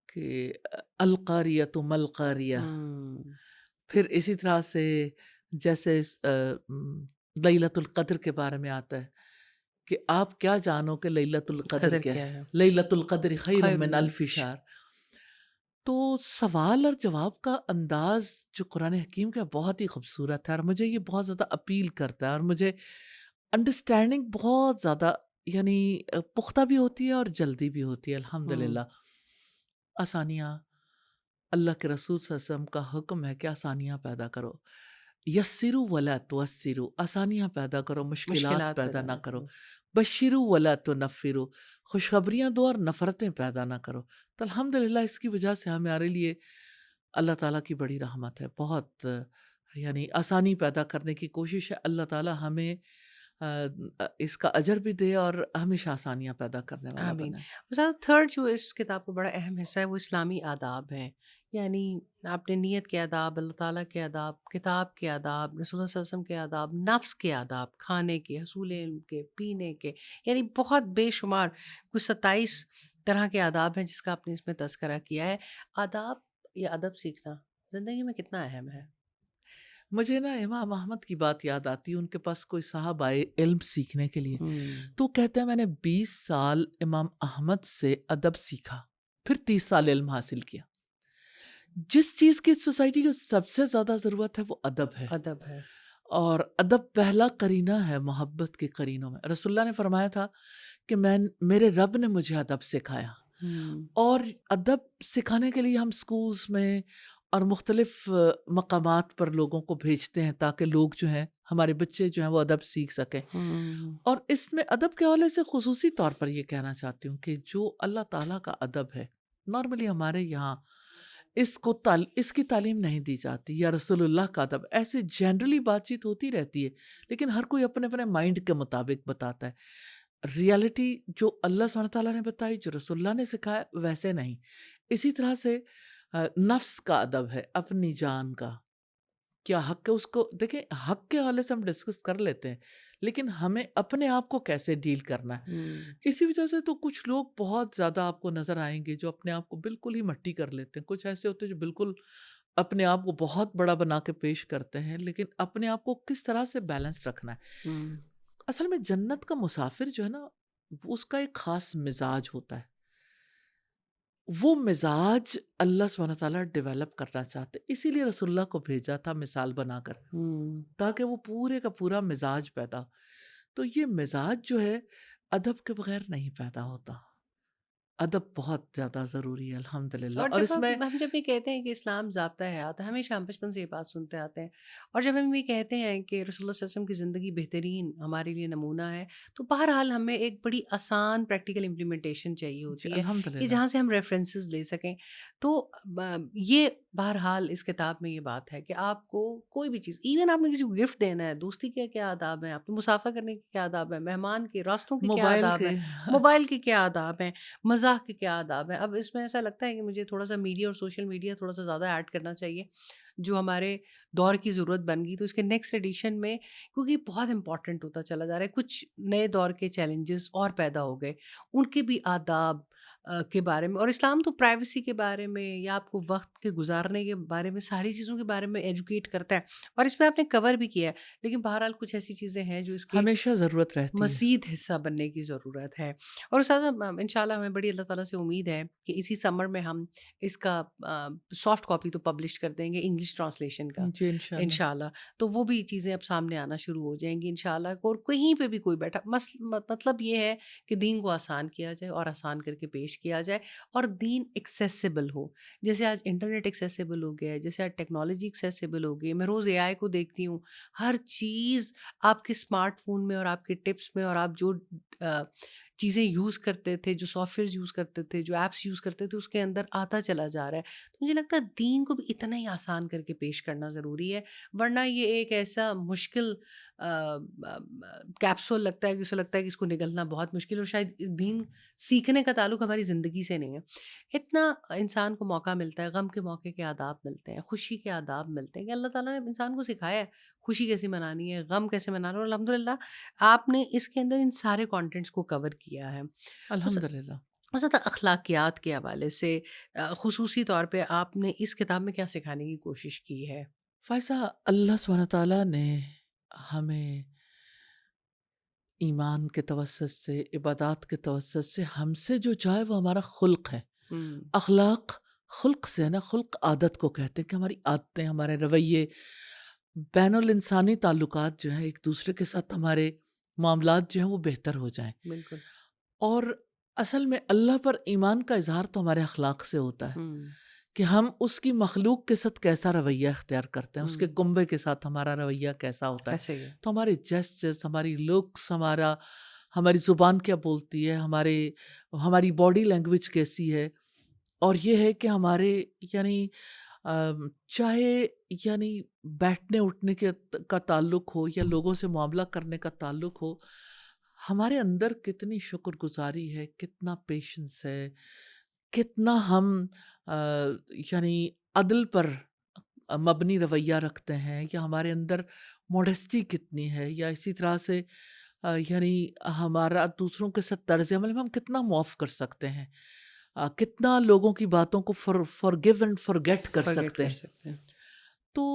کہ القاریۃ ملقاریہ، ہوں پھر اسی طرح سے جیسے لیلۃ القدر کے بارے میں آتا ہے کہ آپ کیا جانو کہ لیلۃ القدر قدر کیا کیا ہے؟ ہے، لیلۃ القدر خیر خیر من من الف الف شہر. تو سوال اور جواب کا انداز جو قرآن حکیم کا بہت ہی خوبصورت ہے، اور مجھے یہ بہت زیادہ اپیل کرتا ہے، اور مجھے انڈرسٹینڈنگ بہت زیادہ یعنی پختہ بھی ہوتی ہے اور جلدی بھی ہوتی ہے ہوں الحمدللہ. آسانیاں، اللہ کے رسول صلی اللہ علیہ وسلم کا حکم ہے کہ آسانیاں پیدا کرو. یسرو ولا توسرو، آسانیاں پیدا کرو، مشکلات مشکلات پیدا پیدا نہ نہ کرو. کرو. بشرو ولا تنفرو، خوشخبریاں دو اور نفرتیں پیدا نہ کرو. تو الحمدللہ اس کی وجہ سے ہمارے لیے اللہ تعالیٰ کی بڑی رحمت ہے، بہت یعنی آسانی پیدا کرنے کی کوشش ہے. اللہ تعالیٰ ہمیں اس کا اجر بھی دے اور ہمیشہ آسانیاں پیدا کرنے والا آمین. بنائے. استاد تھرڈ جو اس کتاب کا بڑا اہم حصہ ہے وہ اسلامی آداب ہیں. یعنی آپ نے نیت کے آداب، اللہ تعالیٰ کے آداب، کتاب کے آداب، رسول اللہ صلی اللہ علیہ وسلم کے آداب، نفس کے آداب، کھانے کے، حصول علم کے، پینے کے، یعنی بہت بے شمار کچھ 27 طرح کے آداب ہیں جس کا آپ نے اس میں تذکرہ کیا ہے۔ آداب یا ادب سیکھنا زندگی میں کتنا اہم ہے؟ مجھے نا امام احمد کی بات یاد آتی ہے، ان کے پاس کوئی صاحب آئے علم سیکھنے کے لیے، ہوں، تو کہتے ہیں میں نے 20 سال امام احمد سے ادب سیکھا، پھر 30 سال علم حاصل کیا۔ جس چیز کی سوسائٹی کو سب سے زیادہ ضرورت ہے وہ ادب ہے، ادب ہے۔ اور ادب پہلا قرینہ ہے محبت کے قرینوں میں۔ رسول اللہ نے فرمایا تھا کہ میرے رب نے مجھے ادب سکھایا، ہوں، اور ادب سکھانے کے لیے ہم سکولز میں اور مختلف مقامات پر لوگوں کو بھیجتے ہیں تاکہ لوگ جو ہیں، ہمارے بچے جو ہیں وہ ادب سیکھ سکیں۔ ہوں، اور اس میں ادب کے حوالے سے خصوصی طور پر یہ کہنا چاہتی ہوں کہ جو اللہ تعالیٰ کا ادب ہے، نارملی ہمارے یہاں اس کی تعلیم نہیں دی جاتی، یا رسول اللہ کا ادب، ایسے جنرلی بات چیت ہوتی رہتی ہے، لیکن ہر کوئی اپنے اپنے مائنڈ کے مطابق بتاتا ہے۔ ریالٹی جو اللہ سبحانہ تعالیٰ نے بتائی، جو رسول اللہ نے سکھایا، ویسے نہیں۔ اسی طرح سے نفس کا ادب ہے، اپنی جان کا کیا حق ہے، اس کو دیکھیں، حق کے حوالے سے ہم ڈسکس کر لیتے ہیں، لیکن ہمیں اپنے آپ کو کیسے ڈیل کرنا ہے۔ ہوں، اسی وجہ سے تو کچھ لوگ بہت زیادہ آپ کو نظر آئیں گے جو اپنے آپ کو بالکل ہی مٹی کر لیتے ہیں، کچھ ایسے ہوتے ہیں جو بالکل اپنے آپ کو بہت بڑا بنا کے پیش کرتے ہیں، لیکن اپنے آپ کو کس طرح سے بیلنس رکھنا ہے۔ ہوں، اصل میں جنت کا مسافر جو ہے نا، اس کا ایک خاص مزاج ہوتا ہے، وہ مزاج اللہ سبحانہ تعالیٰ ڈیولپ کرنا چاہتے، اسی لیے رسول اللہ کو بھیجا تھا مثال بنا کر، ہوں، تاکہ وہ پورے کا پورا مزاج پیدا ہو۔ تو یہ مزاج جو ہے ادب کے بغیر نہیں پیدا ہوتا۔ ادب بہت زیادہ ضروری ہے الحمدللہ، اور اور جب اس میں ہم جب یہ کہتے ہیں کہ اسلام ضابطہ حیات ہے، ہمیشہ ہم بچپن سے یہ بات سنتے آتے ہیں، اور جب ہم یہ کہتے ہیں کہ رسول اللہ صلی اللہ علیہ وسلم کی زندگی بہترین ہمارے لیے نمونہ ہے، تو بہرحال ہمیں ایک بڑی آسان پریکٹیکل امپلیمنٹیشن چاہیے جی ہوتی ہے کہ الحمدللہ، جہاں سے ہم ریفرنسز لے سکیں۔ تو یہ بہرحال اس کتاب میں یہ بات ہے کہ آپ کو کوئی بھی چیز، ایون آپ نے کسی کو گفٹ دینا ہے، دوستی کے کیا آداب ہیں، آپ نے مسافہ کرنے کے کیا آداب ہیں، مہمان کے راستوں کے کیا موبائل آداب ہیں، کے موبائل کے کیا آداب ہیں، مزاح کے کیا آداب ہیں۔ اب اس میں ایسا لگتا ہے کہ مجھے تھوڑا سا میڈیا اور سوشل میڈیا تھوڑا سا زیادہ ایڈ کرنا چاہیے، جو ہمارے دور کی ضرورت بن گئی، تو اس کے نیکسٹ ایڈیشن میں، کیونکہ یہ بہت امپورٹنٹ ہوتا چلا جا رہا ہے، کچھ نئے دور کے چیلنجز اور پیدا ہو گئے، ان کے بھی آداب کے بارے میں، اور اسلام تو پرائیویسی کے بارے میں یا آپ کو وقت کے گزارنے کے بارے میں، ساری چیزوں کے بارے میں ایجوکیٹ کرتا ہے، اور اس میں آپ نے کور بھی کیا ہے، لیکن بہرحال کچھ ایسی چیزیں ہیں جو اس کے ہمیشہ ضرورت رہتی ہے۔ مزید حصہ بننے کی ضرورت ہے۔ اور استاذہ انشاءاللہ ہمیں بڑی اللہ تعالیٰ سے امید ہے کہ اسی سمر میں ہم اس کا سافٹ کاپی تو پبلش کر دیں گے، انگلش ٹرانسلیشن کا جی انشاءاللہ۔ انشاءاللہ، تو وہ بھی چیزیں اب سامنے آنا شروع ہو جائیں گی انشاءاللہ، اور کہیں پہ بھی کوئی بیٹھا مطلب یہ ہے کہ دین کو آسان کیا جائے اور آسان کر کے پیش کیا جائے، اور دین ایکسیسیبل ہو، جیسے آج انٹرنیٹ ایکسیسیبل ہو گیا ہے، جیسے آج ٹیکنالوجی ایکسیسیبل ہو گئی ہے، میں روز اے آئی کو دیکھتی ہوں، ہر چیز آپ کے اسمارٹ فون میں اور آپ کے ٹپس میں، اور آپ جو چیزیں یوز کرتے تھے، جو سافٹ ویئرز یوز کرتے تھے، جو ایپس یوز کرتے تھے، اس کے اندر آتا چلا جا رہا ہے۔ تو مجھے لگتا ہے دین کو بھی اتنا ہی آسان کر کے پیش کرنا ضروری ہے، ورنہ یہ ایک ایسا مشکل کیپسول لگتا ہے کہ اسے لگتا ہے کہ اس کو نگلنا بہت مشکل، اور شاید دین سیکھنے کا تعلق ہماری زندگی سے نہیں ہے۔ اتنا انسان کو موقع ملتا ہے، غم کے موقع کے آداب ملتے ہیں، خوشی کے آداب ملتے ہیں، کہ اللہ تعالیٰ نے انسان کو سکھایا ہے خوشی کیسے منانی ہے، غم کیسے منانا ہے، اور الحمدللہ آپ نے اس کے اندر ان سارے کانٹینٹس کو کور کیا ہے۔ اس الحمدللہ۔ اس زیادہ اخلاقیات کے حوالے سے خصوصی طور پہ آپ نے اس کتاب میں کیا سکھانے کی کوشش کی ہے؟ فائزہ، اللہ سبحانہ تعالیٰ نے ہمیں ایمان کے توسط سے، عبادات کے توسط سے، ہم سے جو چاہے وہ ہمارا خلق ہے۔ ہوں، اخلاق خلق سے ہے نا، خلق عادت کو کہتے ہیں کہ ہماری عادتیں، ہمارے رویے، بین الانسانی تعلقات جو ہیں، ایک دوسرے کے ساتھ ہمارے معاملات جو ہیں وہ بہتر ہو جائیں۔ بالکل۔ اور اصل میں اللہ پر ایمان کا اظہار تو ہمارے اخلاق سے ہوتا ہے، ہوں، کہ ہم اس کی مخلوق کے ساتھ کیسا رویہ اختیار کرتے ہیں، اس کے ہوں، کنبے کے ساتھ ہمارا رویہ کیسا ہوتا ہے۔ ایسے ہی ہے۔ تو ہمارے جسچرز، ہماری لکس، ہماری زبان کیا بولتی ہے، ہماری باڈی لینگویج کیسی ہے، اور یہ ہے کہ ہمارے یعنی چاہے یعنی بیٹھنے اٹھنے کا تعلق ہو یا لوگوں سے معاملہ کرنے کا تعلق ہو، ہمارے اندر کتنی شکر گزاری ہے، کتنا پیشنس ہے، کتنا ہم یعنی عدل پر مبنی رویہ رکھتے ہیں، یا ہمارے اندر موڈیسٹی کتنی ہے، یا اسی طرح سے یعنی ہمارا دوسروں کے ساتھ طرز عمل میں ہم کتنا معاف کر سکتے ہیں، کتنا لوگوں کی باتوں کو فارگیو اینڈ فارگیٹ کر فرگیٹ سکتے کر ہیں۔ سکتے ہیں۔ تو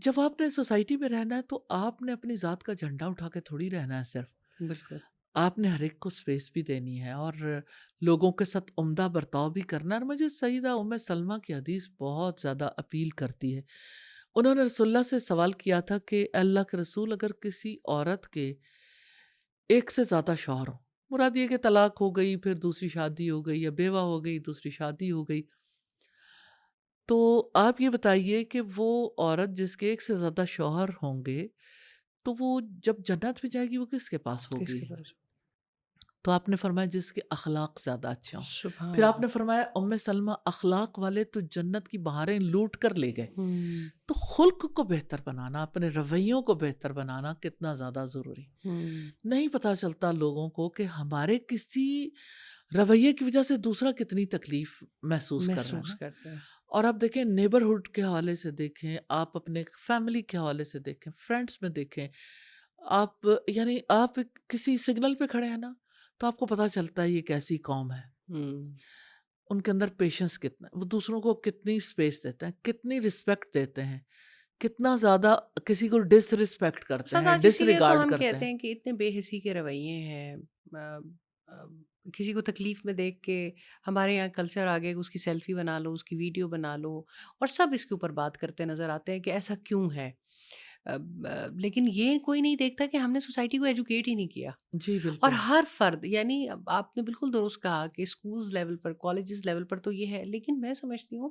جب آپ نے سوسائٹی میں رہنا ہے تو آپ نے اپنی ذات کا جھنڈا اٹھا کے تھوڑی رہنا ہے صرف، بالکل۔ آپ نے ہر ایک کو اسپیس بھی دینی ہے، اور لوگوں کے ساتھ عمدہ برتاؤ بھی کرنا ہے۔ اور مجھے سیدہ ام سلمہ کی حدیث بہت زیادہ اپیل کرتی ہے۔ انہوں نے رسول اللہ سے سوال کیا تھا کہ اللہ کے رسول، اگر کسی عورت کے ایک سے زیادہ شوہر ہوں، مراد یہ کہ طلاق ہو گئی، پھر دوسری شادی ہو گئی، یا بیوہ ہو گئی دوسری شادی ہو گئی، تو آپ یہ بتائیے کہ وہ عورت جس کے ایک سے زیادہ شوہر ہوں گے، تو وہ جب جنت میں جائے گی وہ کس کے پاس کس ہوگی؟ کے پاس؟ تو آپ نے فرمایا جس کے اخلاق زیادہ اچھے ہوں۔ سبحان پھر آپ اللہ۔ نے فرمایا ام سلمہ، اخلاق والے تو جنت کی بہاریں لوٹ کر لے گئے۔ ہوں تو خلق کو بہتر بنانا، اپنے رویوں کو بہتر بنانا کتنا زیادہ ضروری۔ ہوں نہیں پتہ چلتا لوگوں کو کہ ہمارے کسی رویے کی وجہ سے دوسرا کتنی تکلیف محسوس کر رہا ہے محسوس نا۔ کرتے ہیں۔ اور آپ دیکھیں نیبرہڈ کے حوالے سے دیکھیں، آپ اپنے فیملی کے حوالے سے دیکھیں، فرینڈس میں دیکھیں، آپ یعنی آپ کسی سگنل پہ کھڑے ہیں نا، تو آپ کو پتہ چلتا ہے یہ کیسی قوم ہے، ہوں ان کے اندر پیشنس کتنا ہے، وہ دوسروں کو کتنی اسپیس دیتے ہیں، کتنی رسپیکٹ دیتے ہیں، کتنا زیادہ کسی کو ڈس رسپیکٹ کرتے ساتھ ہیں، آج ڈس اسی لیے تو ریگارڈ ہم کرتے کہتے ہیں۔ ہیں کہ اتنے بے حسی کے رویے ہیں۔ آ، آ، کسی کو تکلیف میں دیکھ کے ہمارے یہاں کلچر آ گیا کہ اس کی سیلفی بنا لو، اس کی ویڈیو بنا لو، اور سب اس کے اوپر بات کرتے نظر آتے ہیں کہ ایسا کیوں ہے۔ لیکن یہ کوئی نہیں دیکھتا کہ ہم نے سوسائٹی کو ایجوکیٹ ہی نہیں کیا۔ جی اور بالکل۔ ہر فرد، یعنی اب آپ نے بالکل درست کہا کہ اسکولز لیول پر، کالجز لیول پر تو یہ ہے، لیکن میں سمجھتی ہوں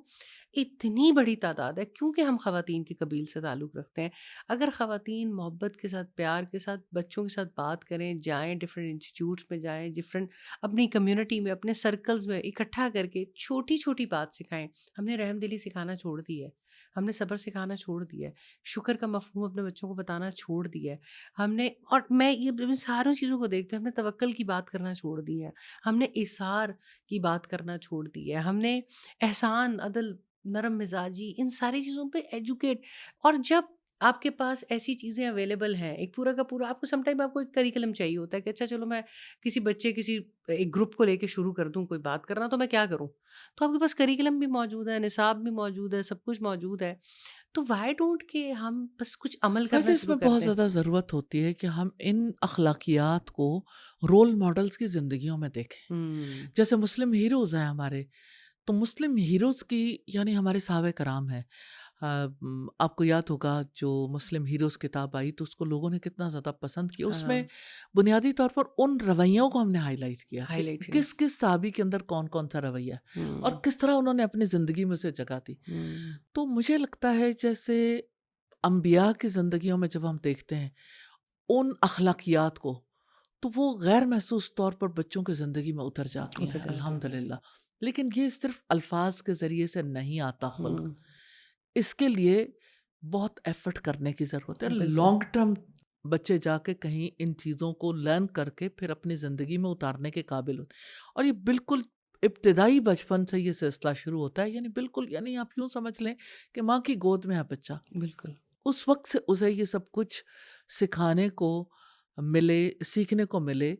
اتنی بڑی تعداد ہے کیونکہ ہم خواتین کے قبیل سے تعلق رکھتے ہیں۔ اگر خواتین محبت کے ساتھ، پیار کے ساتھ بچوں کے ساتھ بات کریں، جائیں ڈفرینٹ انسٹیٹیوٹس میں جائیں، ڈفرینٹ اپنی کمیونٹی میں، اپنے سرکلز میں اکٹھا کر کے چھوٹی چھوٹی بات سکھائیں۔ ہم نے رحم دلی سکھانا چھوڑ دی ہے، ہم نے صبر سکھانا چھوڑ دیا ہے، شکر کا مفہوم اپنے بچوں کو بتانا چھوڑ دیا ہے ہم نے۔ اور میں یہ ساری چیزوں کو دیکھتے ہم نے توکل کی بات کرنا چھوڑ دی ہے، ہم نے ایثار کی بات کرنا چھوڑ دی ہے، ہم نے احسان، عدل، نرم مزاجی، ان ساری چیزوں پہ ایجوکیٹ۔ اور جب آپ کے پاس ایسی چیزیں اویلیبل ہیں، ایک پورا کا پورا آپ کو سم ٹائم آپ کو ایک کریکلم چاہیے ہوتا ہے کہ اچھا چلو میں کسی بچے، کسی ایک گروپ کو لے کے شروع کر دوں کوئی بات کرنا، تو میں کیا کروں؟ تو آپ کے پاس کریکلم بھی موجود ہے، نصاب بھی موجود ہے، سب کچھ موجود ہے، تو وائی ڈونٹ کہ ہم بس کچھ عمل ویسے کرنا اس شروع میں کر بہت دیں۔ زیادہ ضرورت ہوتی ہے کہ ہم ان اخلاقیات کو رول ماڈلز کی زندگیوں میں دیکھیں۔ ہوں جیسے مسلم ہیروز ہیں ہمارے، تو مسلم ہیروز کی یعنی ہمارے صحابہ کرام ہیں۔ آپ کو یاد ہوگا جو مسلم ہیروز کتاب آئی تو اس کو لوگوں نے کتنا زیادہ پسند کیا۔ اس ہاں میں بنیادی طور پر ان رویوں کو ہم نے ہائی لائٹ کیا کہ ہائی لائٹ کیا۔ کس کس صحابی کے اندر کون کون سا رویہ ہے، اور ہوں کس طرح انہوں نے اپنی زندگی میں اسے جگہ دی۔ ہوں تو مجھے لگتا ہے جیسے انبیاء کی زندگیوں میں جب ہم دیکھتے ہیں ان اخلاقیات کو، تو وہ غیر محسوس طور پر بچوں کی زندگی میں اتر جاتی ادھر ہیں، جاتے ہیں۔ الحمدللہ۔ لیکن یہ صرف الفاظ کے ذریعے سے نہیں آتا خلق، ہوں اس کے لیے بہت ایفرٹ کرنے کی ضرورت ہے، بالکل لانگ ٹرم بچے جا کے کہیں ان چیزوں کو لرن کر کے پھر اپنی زندگی میں اتارنے کے قابل ہوتے ہیں۔ اور یہ بالکل ابتدائی بچپن سے یہ سلسلہ شروع ہوتا ہے، یعنی بالکل یعنی آپ یوں سمجھ لیں کہ ماں کی گود میں ہے بچہ، بالکل۔ اس وقت سے اسے یہ سب کچھ سکھانے کو ملے، سیکھنے کو ملے،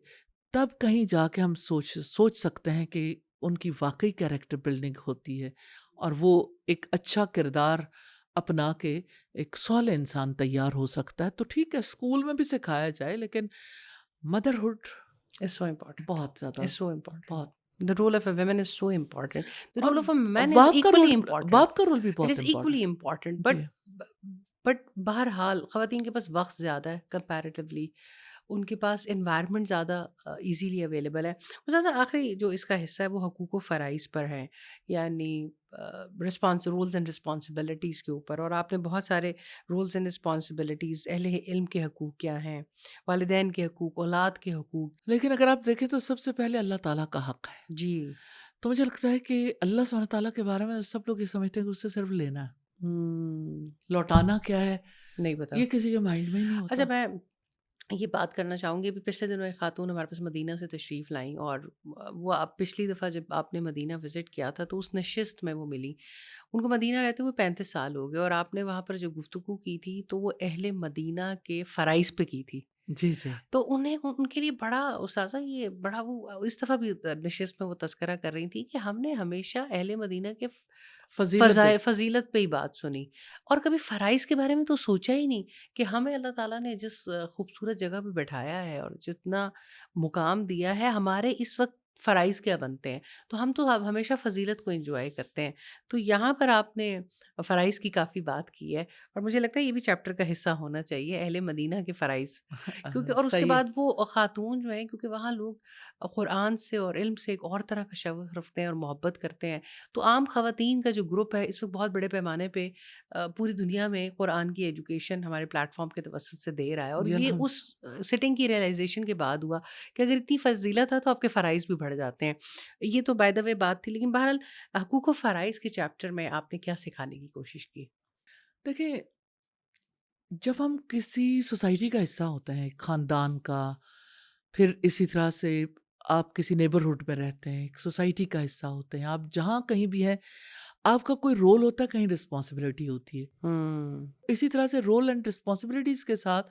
تب کہیں جا کے ہم سوچ سکتے ہیں کہ ان کی واقعی کیریکٹر بلڈنگ ہوتی ہے، اور وہ ایک اچھا کردار اپنا کے ایک صالح انسان تیار ہو سکتا ہے۔ تو ٹھیک ہے اسکول میں بھی سکھایا جائے، لیکن مدرہڈ It's so important. بہت زیادہ، It's so important. بہت۔ The role of a woman is so important. The اور role of a man is باپ کا equally رول، important. باپ کا رول بھی It بہت is امپورٹنٹ۔ equally important. جی But بہرحال خواتین کے پاس وقت زیادہ ہے comparatively. ان کے پاس انوائرمنٹ زیادہ ایزیلی اویلیبل ہے۔ زیادہ آخری جو اس کا حصہ ہے وہ حقوق و فرائض پر ہے، یعنی رولز اینڈ رسپانسبلٹیز کے اوپر۔ اور آپ نے بہت سارے رولز اینڈ رسپانسبلٹیز، اہل علم کے حقوق کیا ہیں، والدین کے حقوق، اولاد کے حقوق۔ لیکن اگر آپ دیکھیں تو سب سے پہلے اللہ تعالیٰ کا حق ہے۔ جی تو مجھے لگتا ہے کہ اللہ سبحانہ تعالیٰ کے بارے میں سب لوگ یہ سمجھتے ہیں کہ اس سے صرف لینا ہے، ہم، لوٹانا کیا ہے نہیں پتا۔ یہ کسی کے مائنڈ میں ہی نہیں اچھا ہوتا۔ میں یہ بات کرنا چاہوں گی، ابھی پچھلے دنوں ایک خاتون ہمارے پاس مدینہ سے تشریف لائیں، اور وہ آپ پچھلی دفعہ جب آپ نے مدینہ وزٹ کیا تھا تو اس نشست میں وہ ملی۔ ان کو مدینہ رہتے ہوئے 35 سال ہو گئے، اور آپ نے وہاں پر جو گفتگو کی تھی تو وہ اہل مدینہ کے فرائض پہ کی تھی۔ جی، جی۔ تو انہیں ان کے لیے بڑا استاذہ یہ بڑا وہ اس دفعہ بھی نشست میں وہ تذکرہ کر رہی تھی کہ ہم نے ہمیشہ اہل مدینہ کے فضیلتیں۔ فضیلت پہ ہی بات سنی، اور کبھی فرائض کے بارے میں تو سوچا ہی نہیں کہ ہمیں اللہ تعالیٰ نے جس خوبصورت جگہ پہ بٹھایا ہے اور جتنا مقام دیا ہے، ہمارے اس وقت فرائض کیا بنتے ہیں، تو ہم تو اب ہمیشہ فضیلت کو انجوائے کرتے ہیں۔ تو یہاں پر آپ نے فرائض کی کافی بات کی ہے، اور مجھے لگتا ہے یہ بھی چیپٹر کا حصہ ہونا چاہیے، اہل مدینہ کے فرائض، کیونکہ اور اس کے صحیح ہے۔ بعد وہ خاتون جو ہیں، کیونکہ وہاں لوگ قرآن سے اور علم سے ایک اور طرح کا شوق رکھتے ہیں اور محبت کرتے ہیں، تو عام خواتین کا جو گروپ ہے اس وقت بہت بڑے پیمانے پہ پوری دنیا میں قرآن کی ایجوکیشن ہمارے پلیٹ فارم کے توسط سے دے رہا ہے، اور جی، یہ اس سٹنگ کی ریئلائزیشن کے بعد ہوا کہ اگر اتنی فضیلت ہے تو آپ کے فرائض بھی بڑھ جاتے ہیں۔ یہ تو بائی دا وے بات تھی، لیکن بہرحال حقوق و فرائض کے چیپٹر میں آپ نے کیا سکھانے کی کوشش کی؟ دیکھیں، جب ہم کسی سوسائٹی کا حصہ ہوتے ہیں، ایک خاندان کا، پھر اسی طرح سے آپ کسی نیبرہڈ میں رہتے ہیں، ایک سوسائٹی کا حصہ ہوتے ہیں، آپ جہاں کہیں بھی ہیں، آپ کا کوئی رول ہوتا ہے، کہیں رسپانسبلٹی ہوتی ہے۔ ہوں، اسی طرح سے رول اینڈ رسپانسبلٹیز کے ساتھ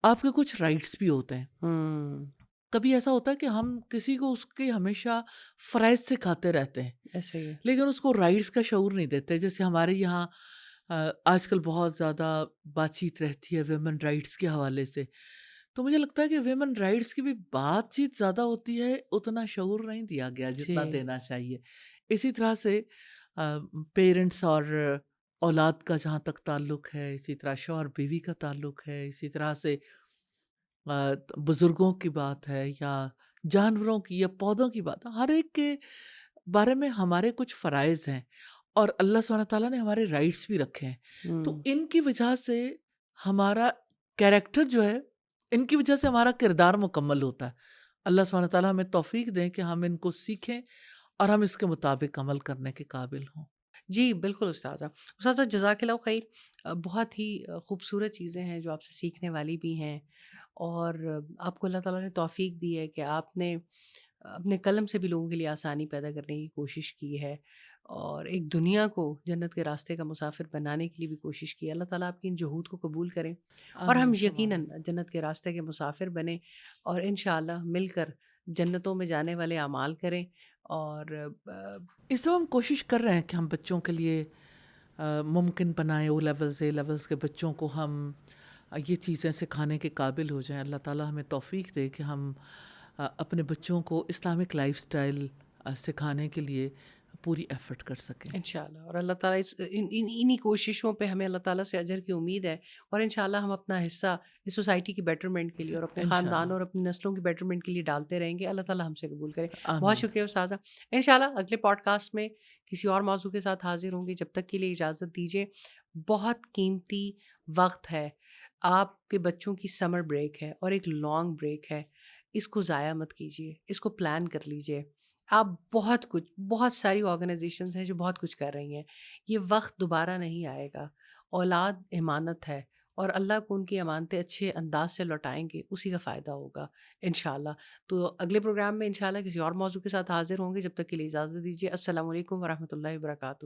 آپ کے کچھ رائٹس بھی ہوتے ہیں۔ ہوں، کبھی ایسا ہوتا ہے کہ ہم کسی کو اس کے ہمیشہ فرائض سکھاتے رہتے ہیں، ایسے ہی ہے۔ لیکن اس کو رائٹس کا شعور نہیں دیتے۔ جیسے ہمارے یہاں آج کل بہت زیادہ بات چیت رہتی ہے ویمن رائٹس کے حوالے سے، تو مجھے لگتا ہے کہ ویمن رائٹس کی بھی بات چیت زیادہ ہوتی ہے، اتنا شعور نہیں دیا گیا جتنا جی، دینا چاہیے۔ اسی طرح سے پیرنٹس اور اولاد کا جہاں تک تعلق ہے، اسی طرح شوہر بیوی کا تعلق ہے، اسی طرح سے بزرگوں کی بات ہے یا جانوروں کی یا پودوں کی بات ہے، ہر ایک کے بارے میں ہمارے کچھ فرائض ہیں، اور اللہ سبحانہ تعالیٰ نے ہمارے رائٹس بھی رکھے ہیں۔ تو ہوں، ان کی وجہ سے ہمارا کیریکٹر جو ہے، ان کی وجہ سے ہمارا کردار مکمل ہوتا ہے۔ اللہ سبحانہ تعالیٰ ہمیں توفیق دیں کہ ہم ان کو سیکھیں اور ہم اس کے مطابق عمل کرنے کے قابل ہوں۔ جی، بالکل استاذہ۔ استاذہ جزاک اللہ خیر، بہت ہی خوبصورت چیزیں ہیں جو آپ سے سیکھنے والی بھی ہیں، اور آپ کو اللہ تعالیٰ نے توفیق دی ہے کہ آپ نے اپنے قلم سے بھی لوگوں کے لیے آسانی پیدا کرنے کی کوشش کی ہے، اور ایک دنیا کو جنت کے راستے کا مسافر بنانے کے لیے بھی کوشش کی ہے۔ اللہ تعالیٰ آپ کی ان جہود کو قبول کریں، اور ہم آمین ثم یقیناً آمین۔ جنت کے راستے کے مسافر بنیں، اور انشاءاللہ مل کر جنتوں میں جانے والے اعمال کریں، اور اس وقت ہم کوشش کر رہے ہیں کہ ہم بچوں کے لیے ممکن بنائیں، او لیولز اے لیولز کے بچوں کو ہم یہ چیزیں سکھانے کے قابل ہو جائیں۔ اللہ تعالیٰ ہمیں توفیق دے کہ ہم اپنے بچوں کو اسلامک لائف سٹائل سکھانے کے لیے پوری ایفرٹ کر سکیں۔ انشاءاللہ، اور اللہ تعالیٰ انہی کوششوں پہ ہمیں اللہ تعالیٰ سے اجر کی امید ہے، اور انشاءاللہ ہم اپنا حصہ اس سوسائٹی کی بیٹرمنٹ کے لیے اور اپنے خاندان انشاءاللہ۔ اور اپنی نسلوں کی بیٹرمنٹ کے لیے ڈالتے رہیں گے۔ اللہ تعالیٰ ہم سے قبول کرے۔ بہت آمین۔ شکریہ استاذہ۔ انشاءاللہ اگلے پوڈ کاسٹ میں کسی اور موضوع کے ساتھ حاضر ہوں گے، جب تک کے لیے اجازت دیجیے۔ بہت قیمتی وقت ہے، آپ کے بچوں کی سمر بریک ہے اور ایک لانگ بریک ہے، اس کو ضائع مت کیجیے، اس کو پلان کر لیجیے۔ آپ بہت ساری آرگنائزیشنز ہیں جو بہت کچھ کر رہی ہیں، یہ وقت دوبارہ نہیں آئے گا، اولاد امانت ہے، اور اللہ کو ان کی امانتیں اچھے انداز سے لوٹائیں گے، اسی کا فائدہ ہوگا انشاءاللہ۔ تو اگلے پروگرام میں انشاءاللہ کسی اور موضوع کے ساتھ حاضر ہوں گے، جب تک کے لیے اجازت دیجیے۔ السلام علیکم ورحمۃ اللہ وبرکاتہ۔